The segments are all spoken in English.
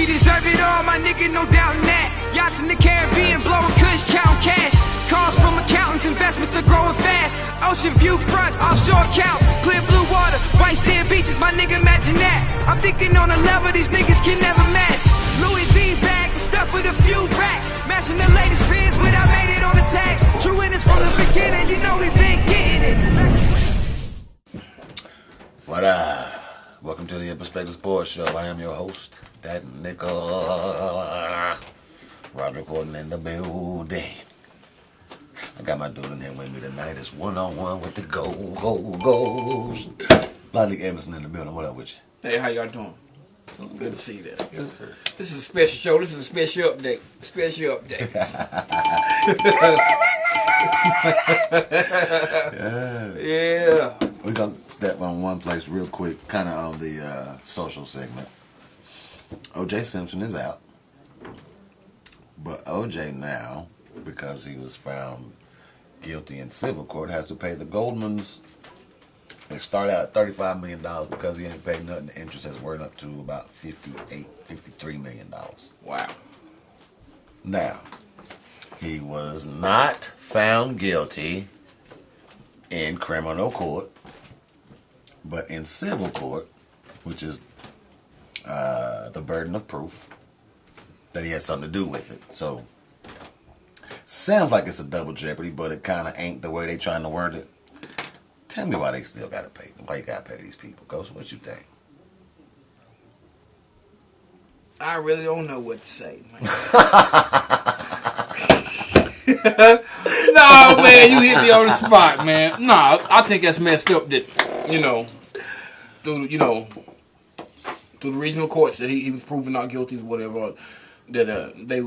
We deserve it all, my nigga, no doubt in that. Yachts in the Caribbean, blowing kush, counting cash. Calls from accountants, investments are growing fast. Ocean view fronts, offshore accounts, clear blue water, white sand beaches, my nigga, imagine that. I'm thinking on a level these niggas can never match. Louis V bag, the stuff with a few racks. Matching the latest bins, but I made it on the tax. True winners from the beginning, you know we been getting it. What up? Welcome to the Perspective Sports Show. I am your host, that nigga Roger Gordon in the building. I got my dude in here with me tonight. It's one-on-one with the Goals. Lonnie Emerson in the building. What up with you? Hey, how y'all doing? Good to see you there. This is a special show. This is a special update. Special update. Yeah. We're going to step on one place real quick, kind of on the social segment. O.J. Simpson is out. But O.J. now, because he was found guilty in civil court, has to pay the Goldmans. They started out at $35 million because he ain't paid nothing. The interest has worked up to about $53 million. Wow. Now, he was not found guilty in criminal court, but in civil court, which is the burden of proof, that he had something to do with it. So, sounds like it's a double jeopardy, but it kind of ain't the way they trying to word it. Tell me why they still got to pay them. Why you got to pay these people, Ghost? What you think? I really don't know what to say, man. No, man, you hit me on the spot, man. No, I think that's messed up that, through the regional courts that he was proven not guilty or whatever, that they,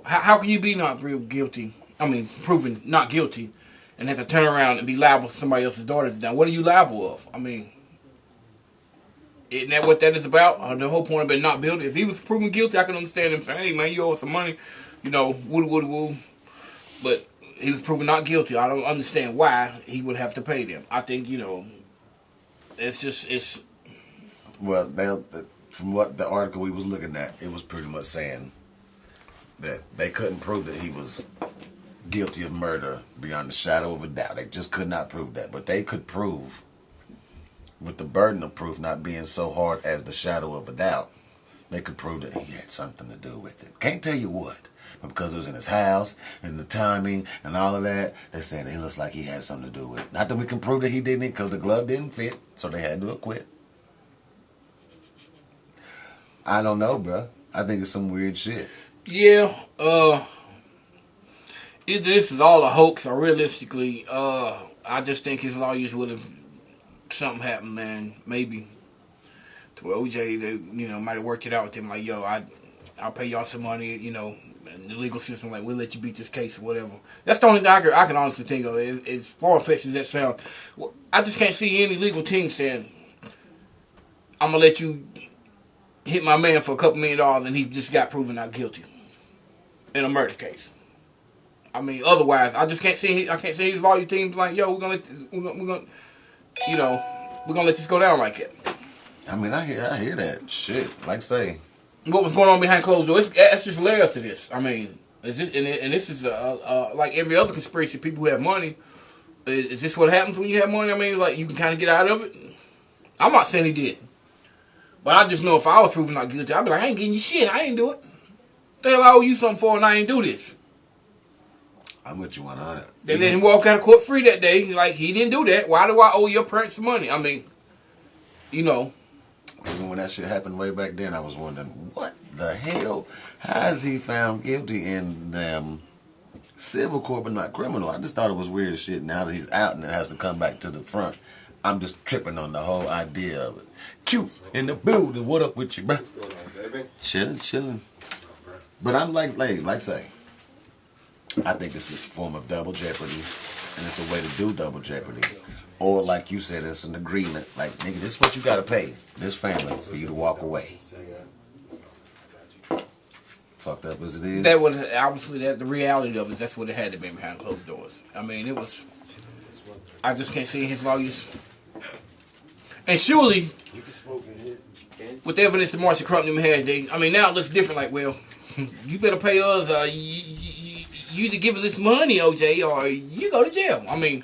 how can you be not real guilty? I mean, proven not guilty, and have to turn around and be liable for somebody else's daughter's down. What are you liable of? I mean, isn't that what that is about? The whole point of being not guilty. If he was proven guilty, I can understand him saying, "Hey, man, you owe us some money," woo. But he was proven not guilty. I don't understand why he would have to pay them. I think it's. Well, from what the article we was looking at, it was pretty much saying that they couldn't prove that he was guilty of murder beyond the shadow of a doubt. They just could not prove that. But they could prove, with the burden of proof not being so hard as the shadow of a doubt, they could prove that he had something to do with it. Can't tell you what, but because it was in his house and the timing and all of that, they're saying it looks like he had something to do with it. Not that we can prove that he didn't, because the glove didn't fit, so they had to acquit. I don't know, bro. I think it's some weird shit. Yeah, either this is all a hoax or realistically, I just think his lawyers would have something happened, man. Maybe to where OJ, they might have worked it out with him. Like, yo, I'll pay y'all some money. And the legal system, like, we'll let you beat this case or whatever. That's the only thing I can honestly think of. As far-fetched as that sounds, I just can't see any legal team saying, "I'm gonna let you hit my man for a couple $1 million," and he just got proven not guilty in a murder case. I mean, otherwise, I just can't see. I can't see his lawyer teams like, "Yo, we're gonna let this go down like it." I mean, I hear that shit. Like I say, what was going on behind closed doors? That's just layers to this. I mean, is it, and this is like every other conspiracy. People who have money, is this what happens when you have money? I mean, like, you can kind of get out of it. I'm not saying he did, but I just know if I was proven not guilty, I'd be like, I ain't getting you shit. I ain't do it. The hell I owe you something for, and I ain't do this. I'm with you 100. They let him walk out of court free that day. Like, he didn't do that. Why do I owe your parents some money? I mean, Even when that shit happened way back then, I was wondering, what the hell? How is he found guilty in civil court but not criminal? I just thought it was weird as shit. Now that he's out and it has to come back to the front, I'm just tripping on the whole idea of it. Q in the building. What up with you, bro? What's going on, baby? Chilling. But I'm like say, I think it's a form of double jeopardy, and it's a way to do double jeopardy. Or like you said, it's an agreement. Like, nigga, this is what you gotta pay this family for you to walk away. Fucked up as it is. That was obviously the reality of it. That's what it had to be behind closed doors. I mean, it was. I just can't see his lawyers. And surely, You can smoke in here. with the evidence that Marcia Crump had, now it looks different. Like, well, you better pay us. You to give us this money, OJ, or you go to jail. I mean,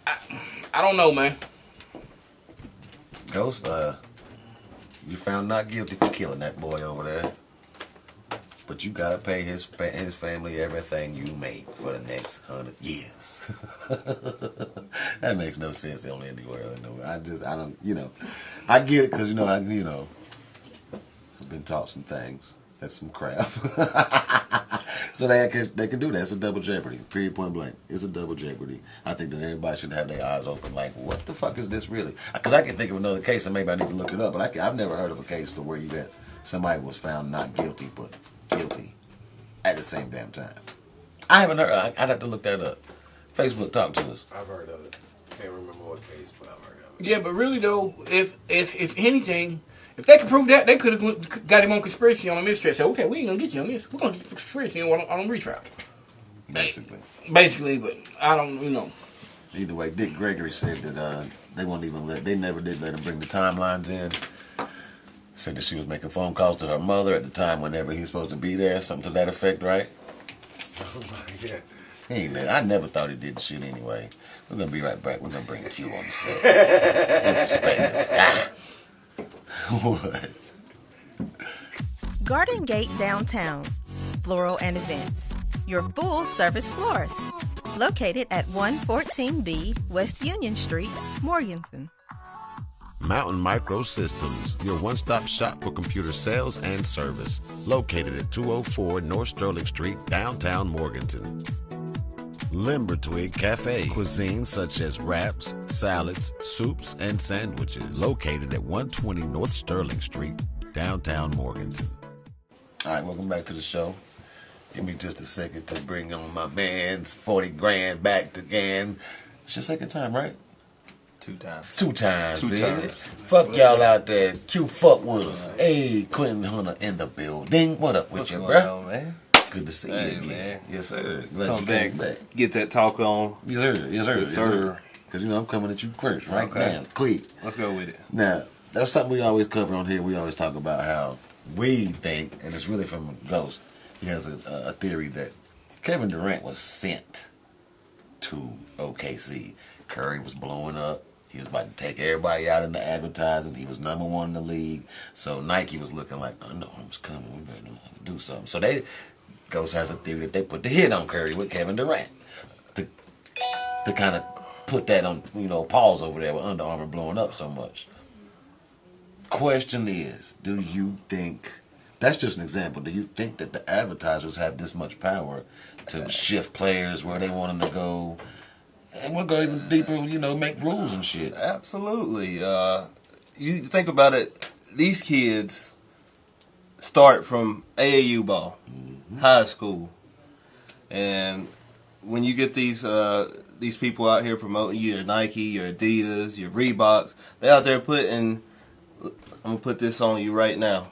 I don't know, man. Ghost, you found not guilty for killing that boy over there. But you gotta pay his family everything you make for the next 100 years. That makes no sense only in the world. I don't, I get it because, I've been taught some things. That's some crap. So they can do that. It's a double jeopardy. Period, point blank. It's a double jeopardy. I think that everybody should have their eyes open. Like, what the fuck is this really? Because I can think of another case, and maybe I need to look it up. But I've never heard of a case to where somebody was found not guilty, but guilty at the same damn time. I haven't heard. I'd have to look that up. Facebook, talk to us. I've heard of it. Can't remember what case, but I've heard of it. Yeah, but really though, if anything. If they could prove that, they could have got him on conspiracy on a mistrial. So, okay, we ain't going to get you on this. We're going to get conspiracy on retrial. Basically, but I don't. Either way, Dick Gregory said that they never did let him bring the timelines in. Said that she was making phone calls to her mother at the time whenever he was supposed to be there. Something to that effect, right? Something like that. I never thought he did the shit anyway. We're going to be right back. We're going to bring Q on the set. In perspective. What? Garden Gate Downtown, Floral and Events, your full-service florist, located at 114B West Union Street, Morganton. Mountain Microsystems, your one-stop shop for computer sales and service, located at 204 North Sterling Street, downtown Morganton. Limbertwig Cafe, cuisine such as wraps, salads, soups, and sandwiches, located at 120 North Sterling Street, downtown Morganton. All right, welcome back to the show. Give me just a second to bring on my man's 40 grand back again. It's your second time, right? Two times. Two times, Two baby. times. Fuck y'all out there. Q fuck with us. Hey, Quentin Hunter in the building. What up with What's you, going bro? on, man? Good to see Hey, you again. man. Yes, sir. Glad Come you back, came get that talk on. Yes, sir. Yes, sir. Yes, sir. Because, I'm coming at you first right Okay. now. Quick. Let's go with it. Now, that's something we always cover on here. We always talk about how we think, and it's really from Ghost, he has a theory that Kevin Durant was sent to OKC. Curry was blowing up. He was about to take everybody out in the advertising. He was number one in the league. So Nike was looking like, oh no, I'm just coming. We better do something. So Ghost has a theory that they put the hit on Curry with Kevin Durant to kind of put that on, pause over there with Under Armour blowing up so much. Question is, do you think, that's just an example, do you think that the advertisers have this much power to shift players where they want them to go? And we'll go even deeper, make rules and shit. Absolutely. You think about it, these kids start from AAU ball, high school. And when you get these people out here promoting your Nike, your Adidas, your Reeboks, they're out there I'm going to put this on you right now.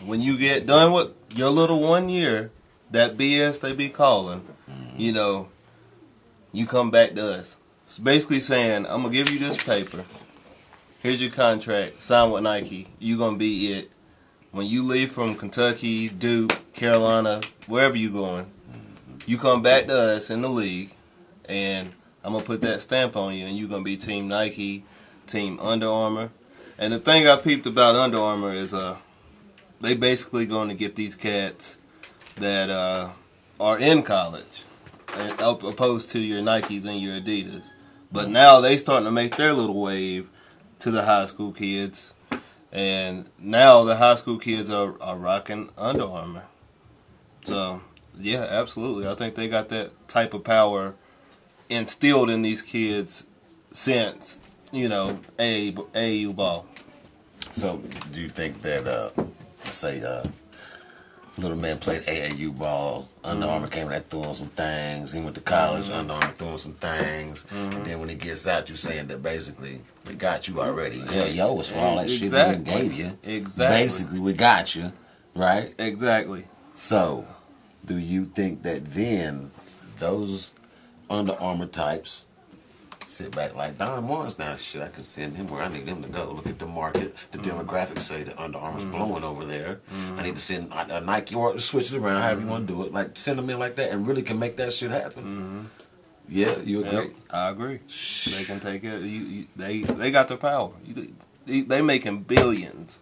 When you get done with your little 1 year, that BS they be calling, you come back to us. It's basically saying, I'm going to give you this paper. Here's your contract. Sign with Nike. You're going to be it. When you leave from Kentucky, Duke, Carolina, wherever you're going, you come back to us in the league, and I'm going to put that stamp on you, and you're going to be Team Nike, Team Under Armour. And the thing I peeped about Under Armour is they basically going to get these cats that are in college, opposed to your Nikes and your Adidas. But now they starting to make their little wave to the high school kids. And now the high school kids are rocking Under Armour. So, yeah, absolutely. I think they got that type of power instilled in these kids since, AAU ball. So, do you think that, let's say, little man played AAU ball, Under Armour came and threw on some things, he went to college, Under Armour threw on some things, and then when he gets out, you saying that basically, we got you already. Hell, yo, it's for all that shit we even gave you. Exactly. Basically, we got you, right? Exactly. So, do you think that then those Under Armour types sit back like Don Juan's now. Shit, I can send him where I need him to go. Look at the market, the demographics say that Under Armour's blowing over there. I need to send a Nike or switch it around, however you want to do it. Like send them in like that, and really can make that shit happen. Yeah, you agree? I agree. They can take it. They got the power. They making billions.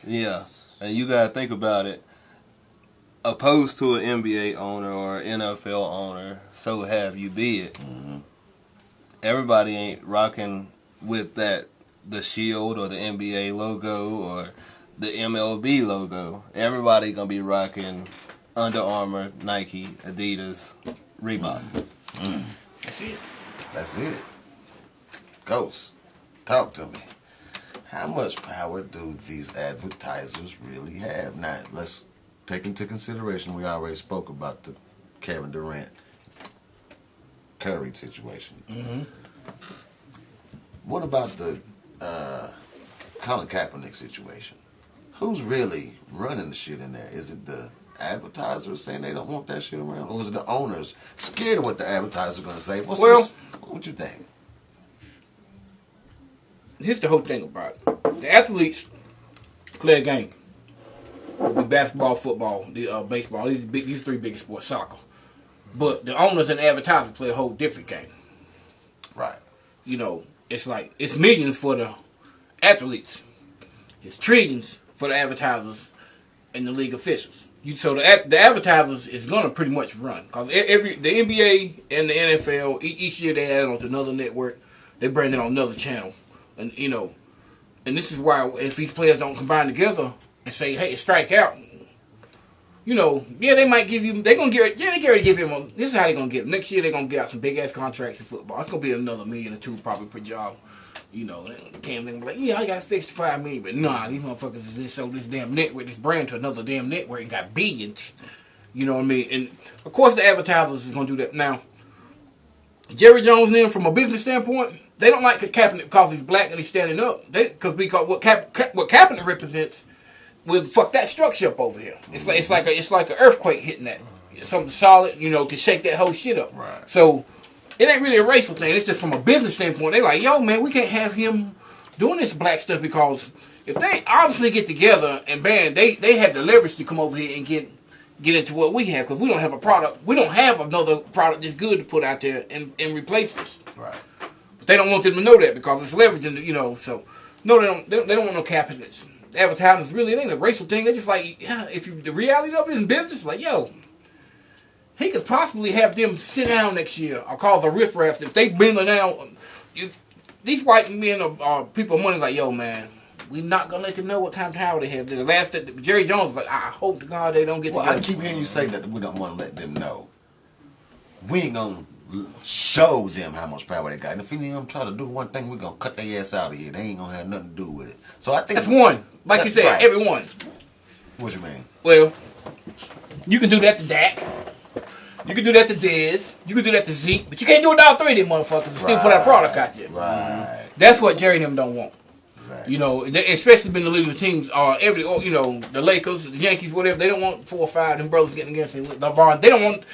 Yeah, and you gotta think about it. Opposed to an NBA owner or NFL owner, so have you be it. Everybody ain't rocking with the shield or the NBA logo or the MLB logo. Everybody gonna be rocking Under Armour, Nike, Adidas, Reebok. That's it. That's it. Ghost, talk to me. How much power do these advertisers really have? Now, let's take into consideration we already spoke about the Kevin Durant Curry situation. What about the Colin Kaepernick situation? Who's really running the shit in there? Is it the advertisers saying they don't want that shit around, or is it the owners scared of what the advertisers are going to say? What you think? Here's the whole thing about it. The athletes play a game. The basketball, football, the baseball. These three biggest sports, soccer. But the owners and advertisers play a whole different game. Right. You know, it's like it's millions for the athletes. It's trillions for the advertisers and the league officials. So the advertisers is gonna pretty much run because the NBA and the NFL each year they add on to another network. They bring it on another channel, and you know, and this is why if these players don't combine together and say, hey, strike out, you know, yeah, they might give you, they already give him, this is how they're going to get him. Next year, they're going to get out some big-ass contracts in football. It's going to be another $1 million or $2 million probably per job. You know, Cam be like, yeah, I got $65 million, but nah, these motherfuckers is this, so this damn network, this brand to another damn network and got billions. You know what I mean? And, of course, the advertisers is going to do that. Now, Jerry Jones and them, from a business standpoint, they don't like Kaepernick because he's black and he's standing up. Because what Kaepernick represents will fuck that structure up over here. It's like an earthquake hitting that. Something solid, you know, can shake that whole shit up. Right. So it ain't really a racial thing. It's just from a business standpoint. They like, yo, man, we can't have him doing this black stuff because if they obviously get together and band, they have the leverage to come over here and get into what we have because we don't have a product. We don't have another product that's good to put out there and replace this. Right. But they don't want them to know that because it's leveraging, you know. So no, they don't want no capitalists. Advertisers really, it ain't a racial thing. They're just like, yeah, the reality of it in business, like, yo, he could possibly have them sit down next year or cause a riffraff. If they bring it down, these white men are people of money, like, yo, man, we're not going to let them know what kind of power they have. The last that Jerry Jones was like, I hope to God they don't get together. I keep hearing you say that we don't want to let them know. We ain't going to show them how much power they got. And if any of them try to do one thing, we're going to cut their ass out of here. They ain't going to have nothing to do with it. So I think that's one. Like you said, right. Everyone. What you mean? Well, you can do that to Dak. You can do that to Dez. You can do that to Zeke. But you can't do it to all three of them motherfuckers and still put that product out there. Right. That's what Jerry and them don't want. Exactly. You know, especially been the leading teams, you know, the Lakers, the Yankees, whatever. They don't want 4 or 5 of them brothers getting against them. LeBron. They don't want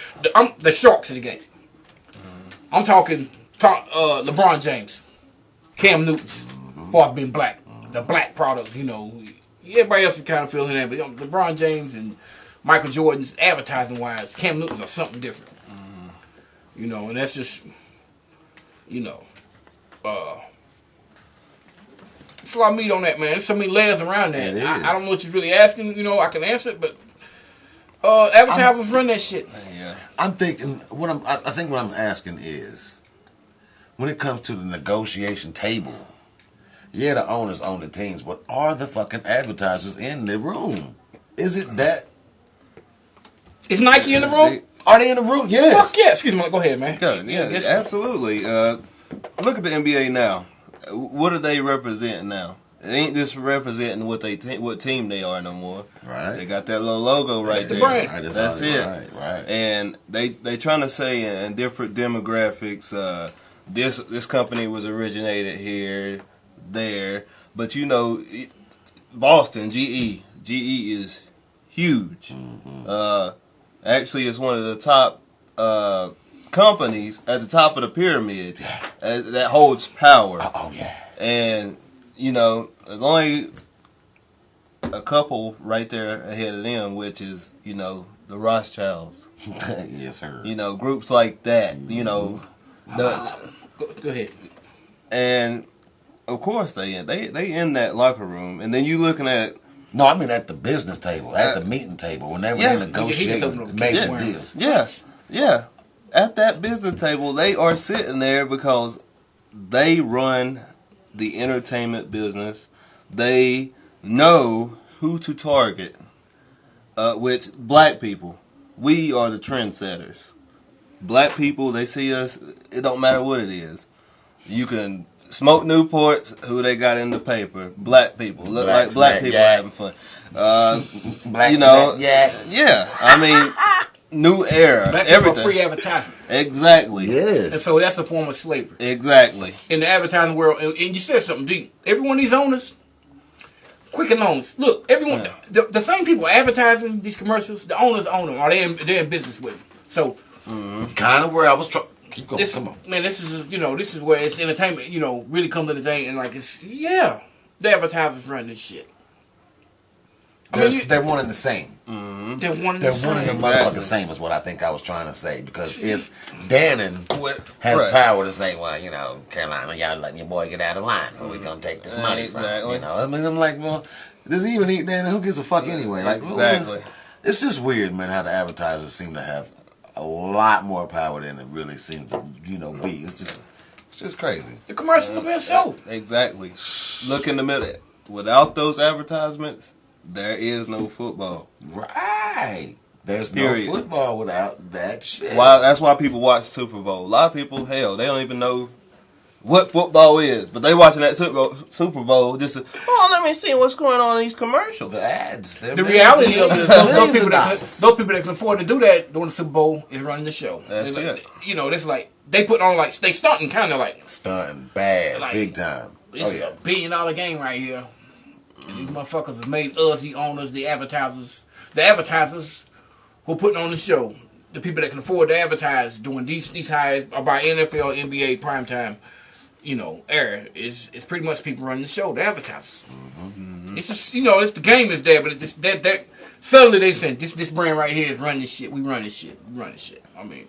the Sharks in the game. I'm talking LeBron James, Cam Newton's, as far as being black. The black product, you know. Everybody else is kind of feeling that, but LeBron James and Michael Jordan's advertising-wise, Cam Newton's are something different. You know, and that's just, you know, it's a lot of meat on that, man. There's so many layers around that. I don't know what you're really asking. You know, I can answer it, but advertisers run that shit. Yeah. I'm thinking I think what I'm asking is, when it comes to the negotiation table, yeah, the owners own the teams, but are the fucking advertisers in the room? Is it that? Is Nike in the room? Are they in the room? Yes. Fuck yeah. Excuse me. Go ahead, man. Yeah, absolutely. Look at the NBA now. What are they representing now? They ain't just representing what team they are no more. Right. They got that little logo right there. Brand. Right, that's it. Right. And they trying to say in different demographics, this company was originated here, there, but you know, Boston, GE is huge. Actually, it's one of the top companies at the top of the pyramid that holds power. Oh yeah. And you know, there's only a couple right there ahead of them, which is, you know, the Rothschilds. Yes, sir. You know, groups like that. You know, Go ahead. and of course they in that locker room, and then you looking at. No, I mean at the business table, at the meeting table, when they were negotiating major deals. Yes, yeah. At that business table, they are sitting there because they run the entertainment business. They know who to target, which black people. We are the trendsetters. Black people, they see us, it don't matter what it is. You can smoke Newports, who they got in the paper. Black people. Look like black people having fun. Black you know, yeah. I mean, new era. Black everything. people are free advertisement. Exactly. Yes. And so that's a form of slavery. Exactly. In the advertising world, and you said something deep. Every one of these owners, Quicken Loans. Look, everyone, the same people advertising these commercials, the owners own them, or they're in business with them. So, kind of where I was trying. Keep going. come on, man. This is where it's entertainment. You know, really come to the thing, and like the advertisers run this shit. They're one and the same. They're one and the same. They're one and the motherfucking same is what I think I was trying to say. Because if Dannon has power to say, well, you know, Carolina, y'all letting your boy get out of line, so we're going to take this money from him. You know, I mean, I'm like, well, does he even eat Dannon? Who gives a fuck anyway? Like, exactly. It's just weird, man, how the advertisers seem to have a lot more power than it really seems to, you know, be. It's just crazy. The commercials are being sold. Exactly. Look in the middle. Without those advertisements, there is no football. Right. There's Period. no football without that shit. That's why people watch Super Bowl. A lot of people, hell, they don't even know what football is, but they watching that Super Bowl just to, let me see what's going on in these commercials. The ads. The reality of it is those people that can afford to do that during the Super Bowl is running the show. That's it. You know, it's like they put on like they stunting kind of like stunting bad, like, big time. It's a $1 billion game right here. And these motherfuckers have made us, the owners, the advertisers who are putting on the show, the people that can afford to advertise doing these hires by NFL, NBA, primetime, you know, era is pretty much people running the show, the advertisers. Mm-hmm. It's just, you know, it's the game is there, but it's just that suddenly they saying this brand right here is running this shit. We run this shit. I mean,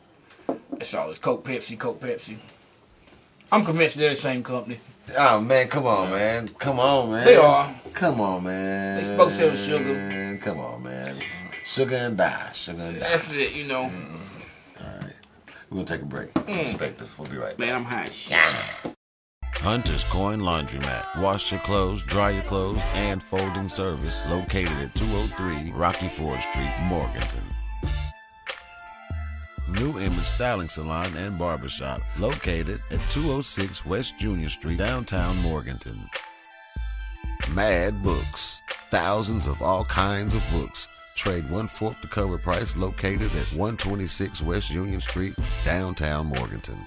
that's all. It's Coke, Pepsi. I'm convinced they're the same company. Oh man, come on, man. They are. Come on, man. They both selling sugar. Come on, man. Sugar and die. That's it, you know. All right. We're going to take a break. Perspective. We'll be right back. Man, I'm high. Hunter's Coin Laundromat. Wash your clothes, dry your clothes, and folding service located at 203 Rocky Ford Street, Morganton. New Image Styling Salon and Barbershop located at 206 West Junior Street, downtown Morganton. Mad Books. Thousands of all kinds of books. Trade 1/4 the cover price located at 126 West Union Street, downtown Morganton.